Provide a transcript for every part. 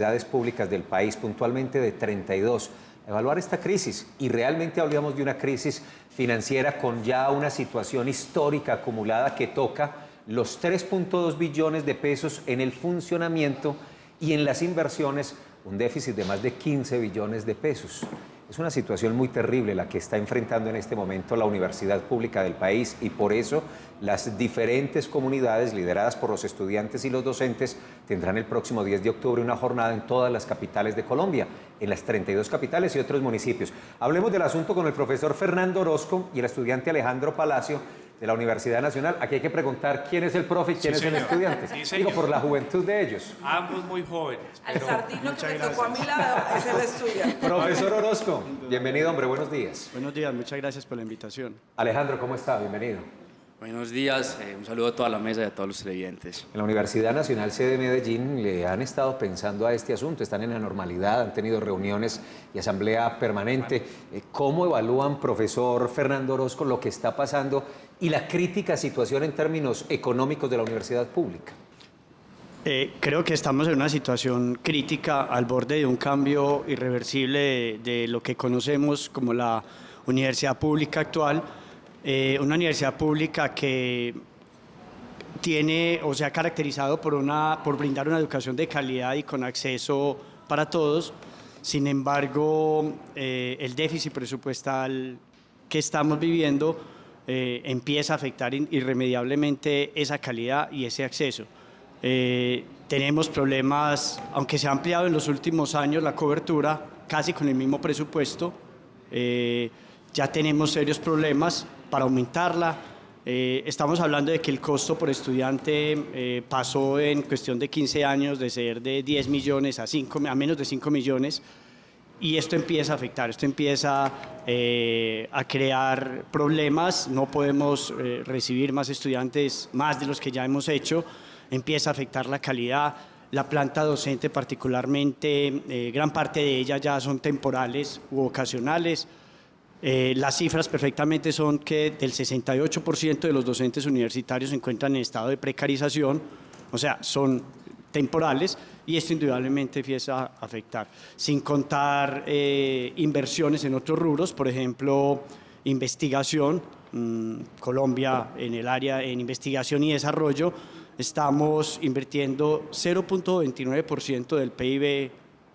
universidades públicas del país, puntualmente de 32, evaluar esta crisis. Y realmente hablamos de una crisis financiera con ya una situación histórica acumulada que toca los 3.2 billones de pesos en el funcionamiento y en las inversiones, un déficit de más de 15 billones de pesos. Es una situación muy terrible la que está enfrentando en este momento la universidad pública del país, y por eso las diferentes comunidades lideradas por los estudiantes y los docentes tendrán el próximo 10 de octubre una jornada en todas las capitales de Colombia, en las 32 capitales y otros municipios. Hablemos del asunto con el profesor Fernando Orozco y el estudiante Alejandro Palacio de la Universidad Nacional. Aquí hay que preguntar quién es el profe y quién es el estudiante. Digo, por la juventud de ellos. Ambos muy jóvenes. Al sardino que me tocó a mi lado es el estudiante. Profesor Orozco, bienvenido, hombre, buenos días. Buenos días, muchas gracias por la invitación. Alejandro, ¿cómo está? Bienvenido. Buenos días, un saludo a toda la mesa y a todos los televidentes. En la Universidad Nacional sede de Medellín le han estado pensando a este asunto, están en la normalidad, han tenido reuniones y asamblea permanente. ¿Cómo evalúan, profesor Fernando Orozco, lo que está pasando y la crítica situación en términos económicos de la universidad pública? Creo que estamos en una situación crítica al borde de un cambio irreversible de lo que conocemos como la universidad pública actual. Una universidad pública que tiene o se ha caracterizado por brindar una educación de calidad y con acceso para todos. Sin embargo, el déficit presupuestal que estamos viviendo empieza a afectar irremediablemente esa calidad y ese acceso. Tenemos problemas, aunque se ha ampliado en los últimos años la cobertura, casi con el mismo presupuesto, ya tenemos serios problemas para aumentarla. Estamos hablando de que el costo por estudiante pasó en cuestión de 15 años de ser de 10 millones a menos de 5 millones, y esto empieza a afectar, esto empieza a crear problemas. No podemos recibir más estudiantes, más de los que ya hemos hecho, empieza a afectar la calidad. La planta docente particularmente, gran parte de ella ya son temporales u ocasionales. Las cifras perfectamente son que del 68% de los docentes universitarios se encuentran en estado de precarización, o sea, son temporales, y esto indudablemente empieza a afectar. Sin contar inversiones en otros rubros, por ejemplo, investigación. Colombia en el área en investigación y desarrollo estamos invirtiendo 0.29% del PIB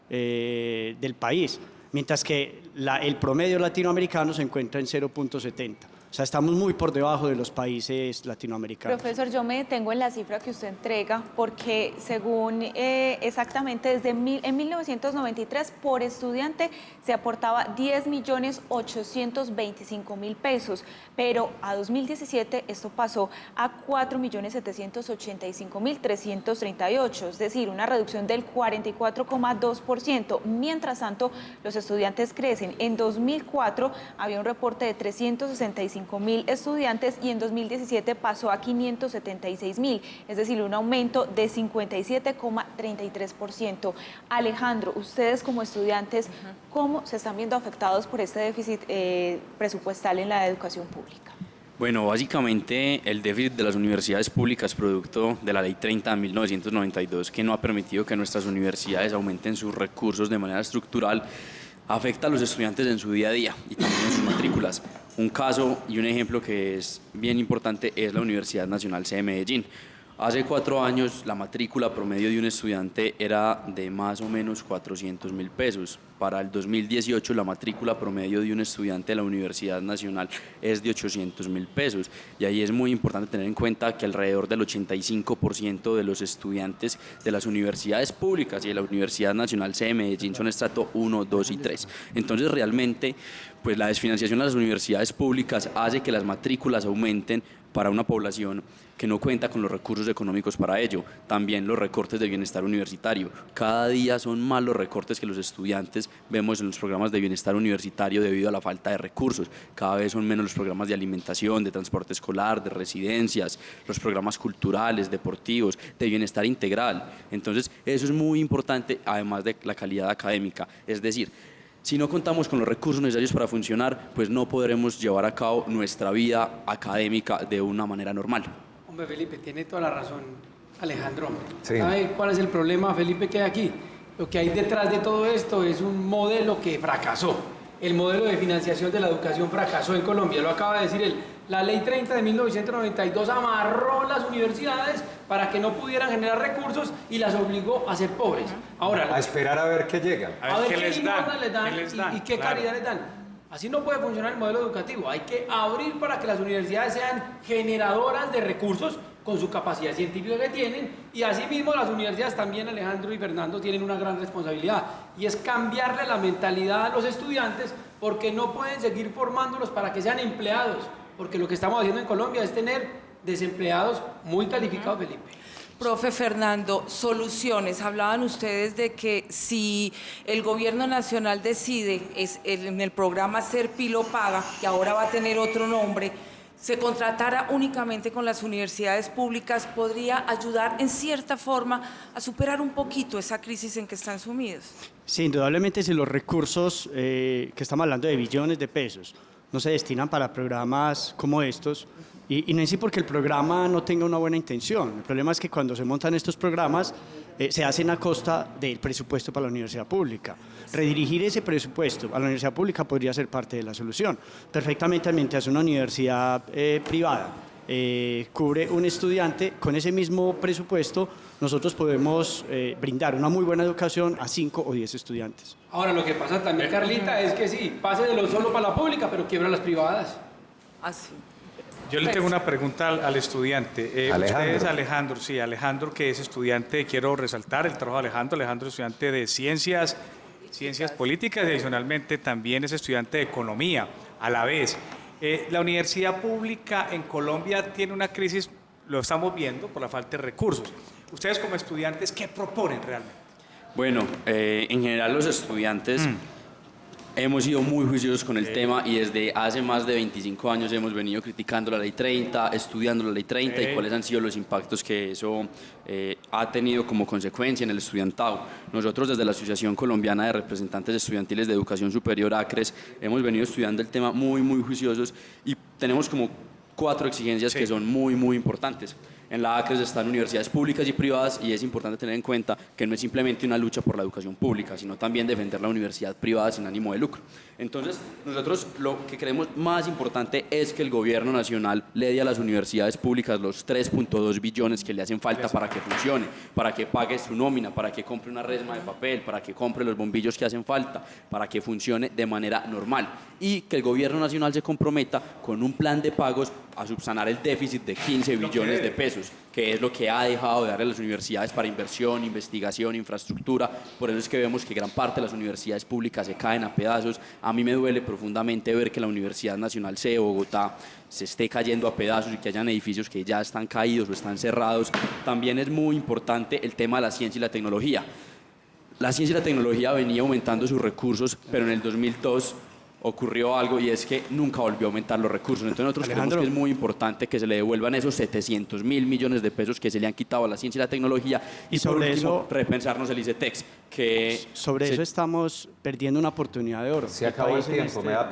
del país, mientras que el promedio latinoamericano se encuentra en 0.70. O sea, estamos muy por debajo de los países latinoamericanos. Profesor, yo me detengo en la cifra que usted entrega, porque según exactamente en 1993 por estudiante se aportaba 10.825.000 pesos, pero a 2017 esto pasó a 4.785.338, es decir, una reducción del 44,2%. Mientras tanto, los estudiantes crecen. En 2004 había un reporte de 365.000 estudiantes y en 2017 pasó a 576.000, es decir, un aumento de 57,33%. Alejandro, ustedes como estudiantes, ¿cómo se están viendo afectados por este déficit presupuestal en la educación pública? Bueno, básicamente el déficit de las universidades públicas, producto de la Ley 30 de 1992, que no ha permitido que nuestras universidades aumenten sus recursos de manera estructural, afecta a los estudiantes en su día a día y también en sus matrículas. Un caso y un ejemplo que es bien importante es la Universidad Nacional sede de Medellín. Hace 4 años la matrícula promedio de un estudiante era de más o menos 400.000 pesos. Para el 2018 la matrícula promedio de un estudiante de la Universidad Nacional es de 800.000 pesos. Y ahí es muy importante tener en cuenta que alrededor del 85% de los estudiantes de las universidades públicas y de la Universidad Nacional sede de Medellín son estrato 1, 2 y 3. Entonces realmente pues la desfinanciación de las universidades públicas hace que las matrículas aumenten para una población que no cuenta con los recursos económicos para ello. También los recortes de bienestar universitario. Cada día son más los recortes que los estudiantes vemos en los programas de bienestar universitario debido a la falta de recursos. Cada vez son menos los programas de alimentación, de transporte escolar, de residencias, los programas culturales, deportivos, de bienestar integral. Entonces, eso es muy importante, además de la calidad académica. Es decir, si no contamos con los recursos necesarios para funcionar, pues no podremos llevar a cabo nuestra vida académica de una manera normal. Hombre, Felipe, tiene toda la razón Alejandro. Sí. ¿Sabe cuál es el problema, Felipe, que hay aquí? lo que hay detrás de todo esto es un modelo que fracasó. El modelo de financiación de la educación fracasó en Colombia, lo acaba de decir él. La Ley 30 de 1992 amarró las universidades para que no pudieran generar recursos y las obligó a ser pobres. Ahora, A esperar a ver qué llega. a ver qué limosna les dan, qué les dan, y qué claro. caridad les dan. Así no puede funcionar el modelo educativo. Hay que abrir para que las universidades sean generadoras de recursos con su capacidad científica que tienen, y asimismo las universidades también, Alejandro y Fernando, tienen una gran responsabilidad, y es cambiarle la mentalidad a los estudiantes, porque no pueden seguir formándolos para que sean empleados, porque lo que estamos haciendo en Colombia es tener desempleados muy calificados, Felipe. Profe Fernando, soluciones. Hablaban ustedes de que si el gobierno nacional decide en el programa Ser Pilo Paga, que ahora va a tener otro nombre, se contratara únicamente con las universidades públicas, podría ayudar en cierta forma a superar un poquito esa crisis en que están sumidos. Sí, indudablemente si los recursos, que estamos hablando de billones de pesos, no se destinan para programas como estos, y no es así porque el programa no tenga una buena intención. El problema es que cuando se montan estos programas se hacen a costa del presupuesto para la universidad pública. Redirigir ese presupuesto a la universidad pública podría ser parte de la solución. Perfectamente, mientras una universidad privada cubre un estudiante, con ese mismo presupuesto nosotros podemos brindar una muy buena educación a 5 o 10 estudiantes. Ahora, lo que pasa también, Carlita, es que sí, pase de lo solo para la pública, pero quiebra las privadas. Así. Yo le tengo una pregunta al estudiante. Alejandro. Alejandro, que es estudiante, quiero resaltar el trabajo de Alejandro. Alejandro es estudiante de ciencias políticas y adicionalmente también es estudiante de economía a la vez. La universidad pública en Colombia tiene una crisis, lo estamos viendo, por la falta de recursos. Ustedes como estudiantes, ¿qué proponen realmente? Bueno, en general los estudiantes hemos sido muy juiciosos con el tema y desde hace más de 25 años hemos venido criticando la Ley 30, estudiando la Ley 30 y cuáles han sido los impactos que eso ha tenido como consecuencia en el estudiantado. Nosotros desde la Asociación Colombiana de Representantes Estudiantiles de Educación Superior, ACRES, hemos venido estudiando el tema muy juiciosos y tenemos como 4 exigencias que son muy importantes. En la ACRES están universidades públicas y privadas y es importante tener en cuenta que no es simplemente una lucha por la educación pública, sino también defender la universidad privada sin ánimo de lucro. Entonces, nosotros lo que creemos más importante es que el gobierno nacional le dé a las universidades públicas los 3.2 billones que le hacen falta para que funcione, para que pague su nómina, para que compre una resma de papel, para que compre los bombillos que hacen falta, para que funcione de manera normal. Y que el gobierno nacional se comprometa con un plan de pagos a subsanar el déficit de 15 billones de pesos, que es lo que ha dejado de darle a las universidades para inversión, investigación, infraestructura. Por eso es que vemos que gran parte de las universidades públicas se caen a pedazos. A mí me duele profundamente ver que la Universidad Nacional C de Bogotá se esté cayendo a pedazos y que hayan edificios que ya están caídos o están cerrados. También es muy importante el tema de la ciencia y la tecnología. La ciencia y la tecnología venía aumentando sus recursos, pero en el 2002 ocurrió algo y es que nunca volvió a aumentar los recursos. Entonces nosotros creemos que es muy importante que se le devuelvan esos 700.000 millones de pesos que se le han quitado a la ciencia y la tecnología y por sobre último, eso, repensarnos el ICETEX. Que sobre eso estamos perdiendo una oportunidad de oro. Se acabó el país en tiempo, me da pena.